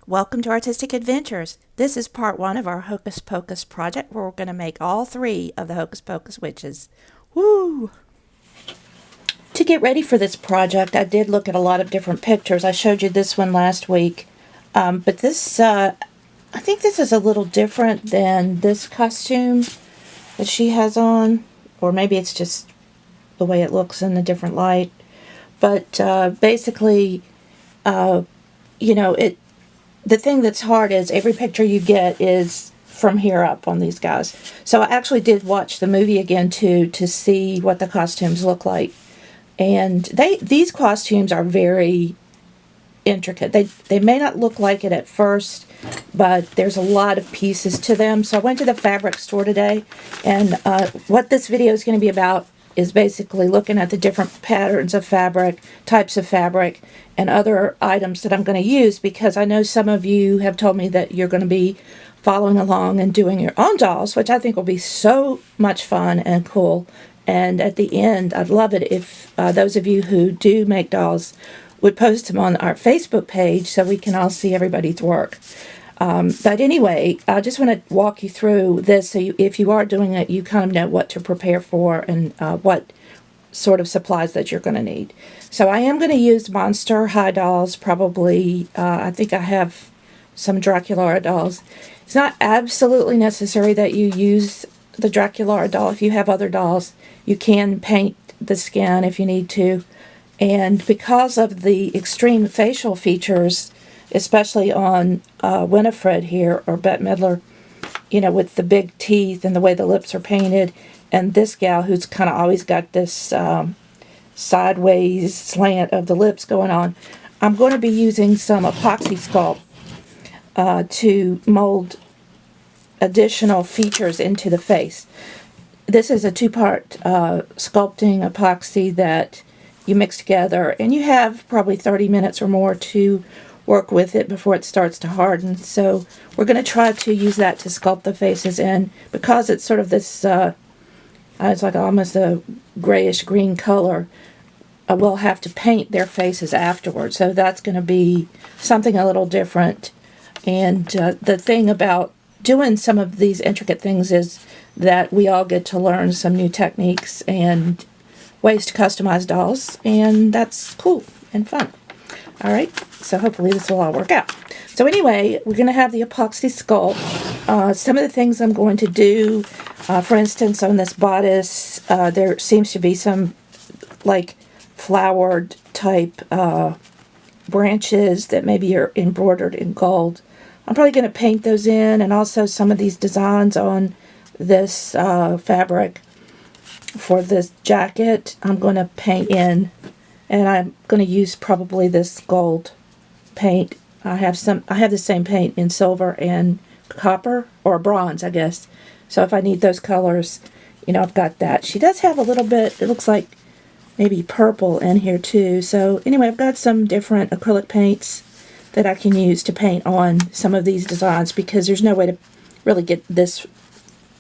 Welcome to Artistic Adventures. This is part one of our Hocus Pocus project where we're going to make all three of the Hocus Pocus witches. Woo! To get ready for this project, I did look at a lot of different pictures. I showed you this one last week. But this, I think this is a little different than this costume that she has on. Or maybe it's just the way it looks in a different light. But basically, the thing that's hard is every picture you get is from here up on these guys. So I actually did watch the movie again too to see what the costumes look like. And these costumes are very intricate. They may not look like it at first, but there's a lot of pieces to them. So I went to the fabric store today, and what this video is going to be about is basically looking at the different patterns of fabric, types of fabric, and other items that I'm going to use, because I know some of you have told me that you're going to be following along and doing your own dolls, which I think will be so much fun and cool. And at the end, I'd love it if those of you who do make dolls would post them on our Facebook page so we can all see everybody's work. But anyway, I just want to walk you through this so if you are doing it, you kind of know what to prepare for and what sort of supplies that you're going to need. So I am going to use Monster High dolls, probably. I think I have some Draculaura dolls. It's not absolutely necessary that you use the Draculaura doll. If you have other dolls, you can paint the skin if you need to. And because of the extreme facial features, especially on Winifred here, or Bette Midler, you know, with the big teeth and the way the lips are painted, and this gal who's kind of always got this sideways slant of the lips going on, I'm going to be using some epoxy sculpt to mold additional features into the face. This is a two-part sculpting epoxy that you mix together, and you have probably 30 minutes or more to work with it before it starts to harden. So we're going to try to use that to sculpt the faces in, because it's sort of this, it's like almost a grayish green color. We'll have to paint their faces afterwards, so that's going to be something a little different. And the thing about doing some of these intricate things is that we all get to learn some new techniques and ways to customize dolls, and that's cool and fun. Alright, so hopefully this will all work out. So anyway, we're going to have the epoxy sculpt. Some of the things I'm going to do, for instance, on this bodice, there seems to be some like flowered type branches that maybe are embroidered in gold. I'm probably going to paint those in, and also some of these designs on this fabric for this jacket I'm going to paint in, and I'm going to use probably this gold paint. I have the same paint in silver and copper, or bronze, I guess. So if I need those colors, you know, I've got that. She does have a little bit, it looks like maybe purple in here too. So anyway, I've got some different acrylic paints that I can use to paint on some of these designs, because there's no way to really get this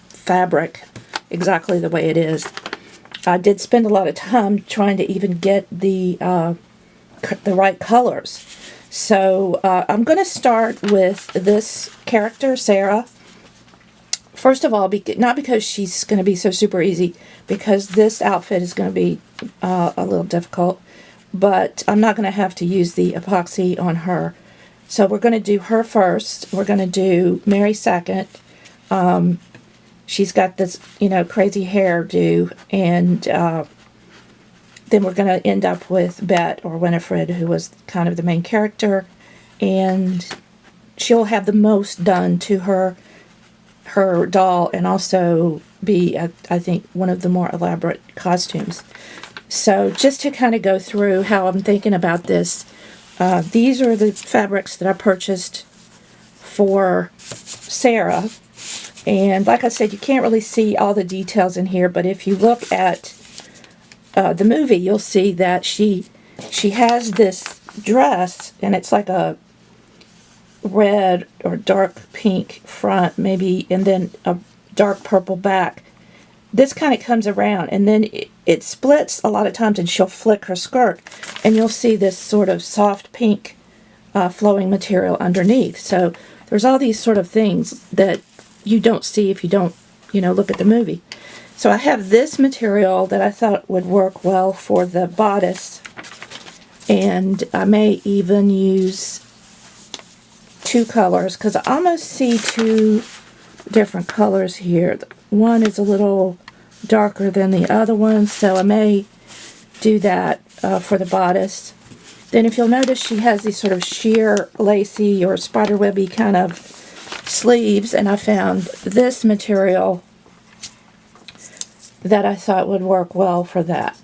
fabric exactly the way it is. I did spend a lot of time trying to even get the right colors. So I'm going to start with this character, Sarah. First of all, not because she's going to be so super easy, because this outfit is going to be a little difficult, but I'm not going to have to use the epoxy on her. So we're going to do her first. We're going to do Mary second. She's got this, you know, crazy hairdo, and then we're going to end up with Bette, or Winifred, who was kind of the main character, and she'll have the most done to her doll, and also be, I think, one of the more elaborate costumes. So just to kind of go through how I'm thinking about this, these are the fabrics that I purchased for Sarah. And like I said, you can't really see all the details in here, but if you look at the movie, you'll see that she has this dress, and it's like a red or dark pink front, maybe, and then a dark purple back. This kind of comes around, and then it splits a lot of times, and she'll flick her skirt, and you'll see this sort of soft pink flowing material underneath. So there's all these sort of things that you don't see if you don't, look at the movie. So I have this material that I thought would work well for the bodice, and I may even use two colors because I almost see two different colors here. One is a little darker than the other one, so I may do that for the bodice. Then if you'll notice, she has these sort of sheer, lacy, or spiderwebby kind of sleeves, and I found this material that I thought would work well for that.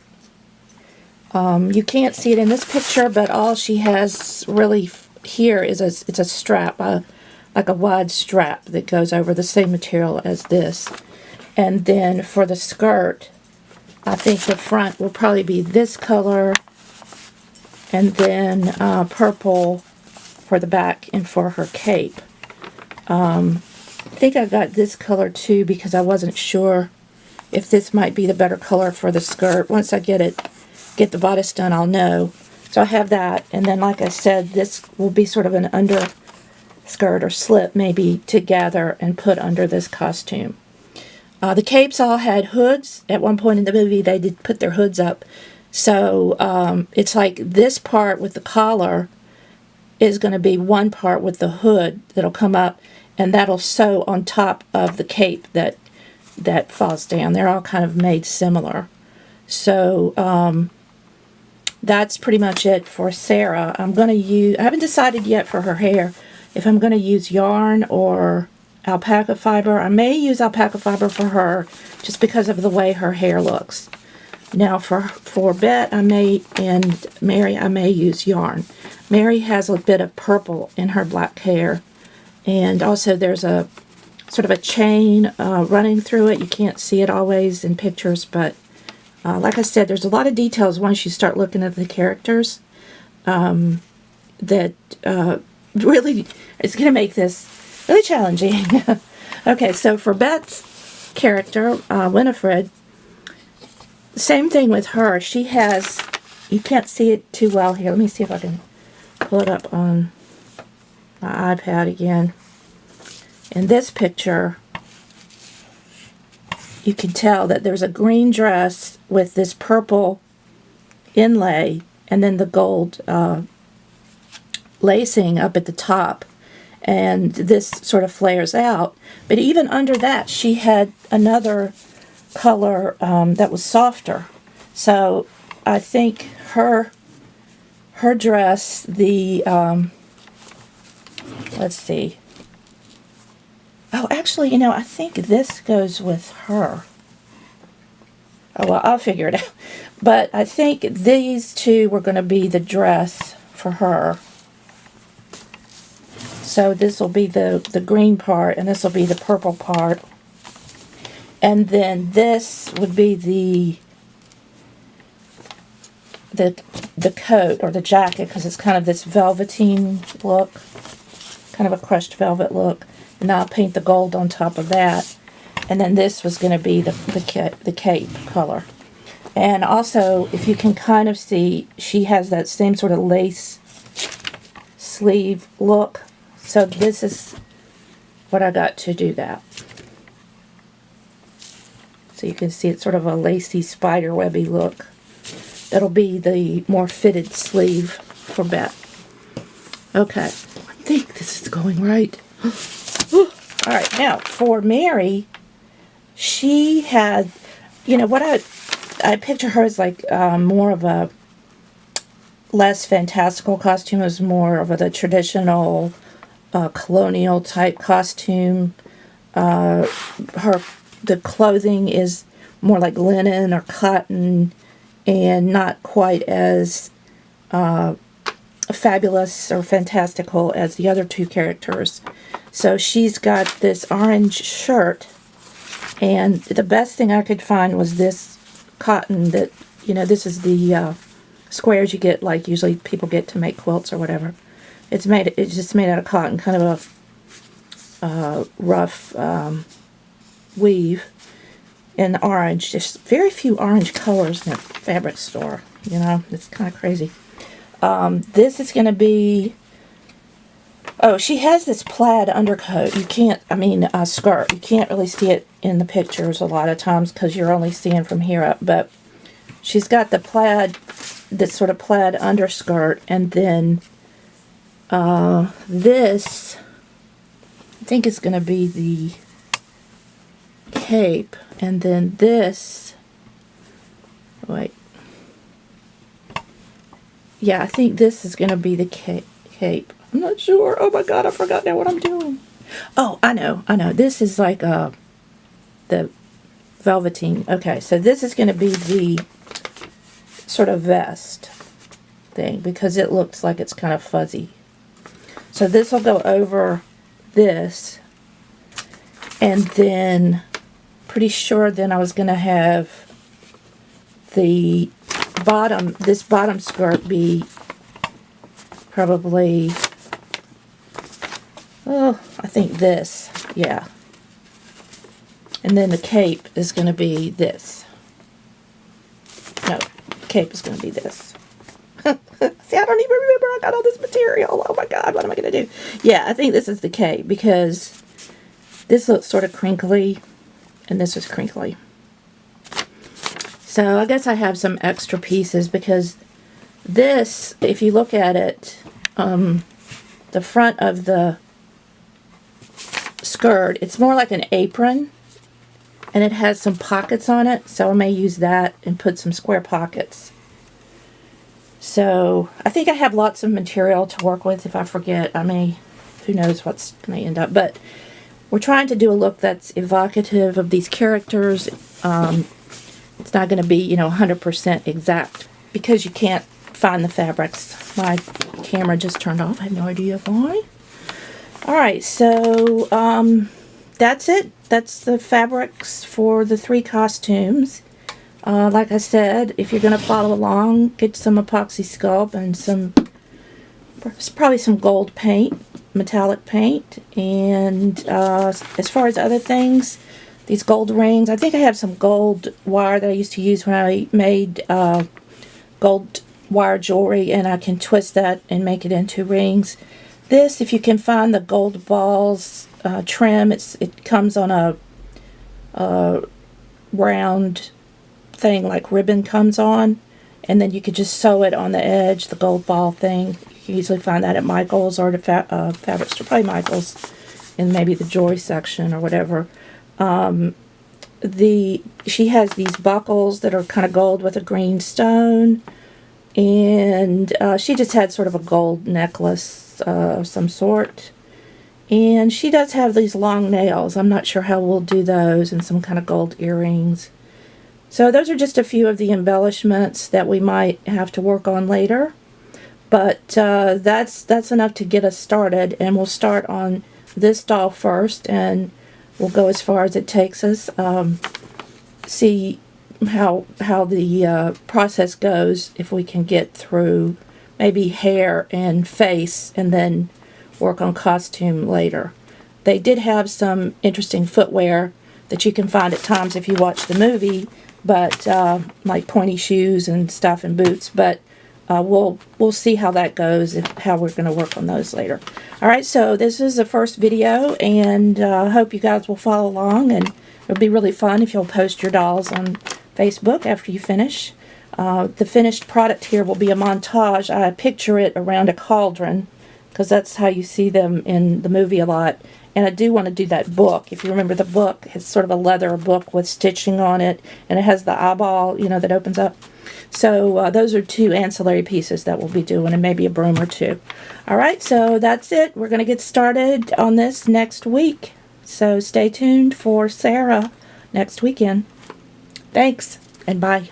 You can't see it in this picture, but all she has really here is it's a strap, like a wide strap that goes over the same material as this. And then for the skirt, I think the front will probably be this color, and then purple for the back and for her cape. I think I got this color too because I wasn't sure if this might be the better color for the skirt. Once I get the bodice done, I'll know. So I have that, and then like I said, this will be sort of an underskirt or slip maybe to gather and put under this costume. The capes all had hoods. At one point in the movie, they did put their hoods up. So it's like this part with the collar is going to be one part with the hood that'll come up, and that'll sew on top of the cape that falls down. They're all kind of made similar. So that's pretty much it for Sarah. I haven't decided yet for her hair if I'm going to use yarn or alpaca fiber. I may use alpaca fiber for her just because of the way her hair looks. Now for Bet and Mary, I may use yarn. Mary has a bit of purple in her black hair, and also there's a sort of a chain running through it. You can't see it always in pictures, but like I said, there's a lot of details once you start looking at the characters that really is going to make this really challenging. Okay, so for Bet's character, Winifred, same thing with her. She has, you can't see it too well here. Let me see if I can pull it up on my iPad again. In this picture, you can tell that there's a green dress with this purple inlay and then the gold lacing up at the top, and this sort of flares out. But even under that, she had another color that was softer. So I think her dress, the let's see. Oh, actually, I think this goes with her. Oh, well, I'll figure it out. But I think these two were going to be the dress for her. So this will be the green part, and this will be the purple part. And then this would be the coat or the jacket, because it's kind of this velveteen look, kind of a crushed velvet look. And I'll paint the gold on top of that. And then this was going to be the cape color. And also, if you can kind of see, she has that same sort of lace sleeve look. So this is what I got to do that. So you can see it's sort of a lacy spiderwebby look. That'll be the more fitted sleeve for Bet. Okay, I think this is going right. Alright, now for Mary, she had, what I picture her as like more of a less fantastical costume. It was more of the traditional colonial type costume. The clothing is more like linen or cotton and not quite as fabulous or fantastical as the other two characters. So she's got this orange shirt, and the best thing I could find was this cotton that, this is the squares you get, like usually people get to make quilts or whatever. It's just made out of cotton, kind of a rough weave in orange. There's very few orange colors in a fabric store, it's kind of crazy. This is going to be Oh, she has this plaid undercoat. You can't, skirt. You can't really see it in the pictures a lot of times because you're only seeing from here up. But she's got the plaid, this sort of plaid underskirt. And then this, I think is going to be the cape. And then this, wait. Yeah, I think this is going to be the cape. I'm not sure. Oh my god, I forgot now what I'm doing. Oh, I know. This is like the velveteen. Okay, so this is going to be the sort of vest thing because it looks like it's kind of fuzzy. So this will go over this. And then, pretty sure then I was going to have the bottom, this bottom skirt be probably, oh, I think this, yeah. And then the cape is going to be this. No, the cape is going to be this. See, I don't even remember I got all this material. Oh my god, what am I going to do? Yeah, I think this is the cape because this looks sort of crinkly and this is crinkly. So I guess I have some extra pieces because this, if you look at it, the front of the skirt, it's more like an apron and it has some pockets on it, so I may use that and put some square pockets. So I think I have lots of material to work with. If I forget, I may, who knows what's going to end up, but we're trying to do a look that's evocative of these characters. It's not going to be, you know, 100% exact because you can't find the fabrics. My camera just turned off. I have no idea why. Alright, so that's it. That's the fabrics for the 3 costumes. Like I said, if you're going to follow along, get some epoxy sculpt and some, probably some gold paint, metallic paint. And as far as other things, these gold rings, I think I have some gold wire that I used to use when I made gold wire jewelry, and I can twist that and make it into rings. This, if you can find the gold balls trim, it comes on a round thing like ribbon comes on, and then you could just sew it on the edge, the gold ball thing. You can usually find that at Michael's or the fabric store, probably Michael's, in maybe the jewelry section or whatever. She has these buckles that are kind of gold with a green stone, and she just had sort of a gold necklace of some sort. And she does have these long nails. I'm not sure how we'll do those, and some kind of gold earrings. So those are just a few of the embellishments that we might have to work on later. But that's enough to get us started, and we'll start on this doll first, and we'll go as far as it takes us. See how the process goes, if we can get through maybe hair and face, and then work on costume later. They did have some interesting footwear that you can find at times if you watch the movie, but like pointy shoes and stuff and boots. But we'll see how that goes, how we're going to work on those later. Alright, so this is the first video, and I hope you guys will follow along, and it'll be really fun if you'll post your dolls on Facebook after you finish. The finished product here will be a montage. I picture it around a cauldron, because that's how you see them in the movie a lot. And I do want to do that book. If you remember the book, it's sort of a leather book with stitching on it, and it has the eyeball, you know, that opens up. So those are 2 ancillary pieces that we'll be doing, and maybe a broom or 2. Alright, so that's it. We're going to get started on this next week. So stay tuned for Sarah next weekend. Thanks, and bye.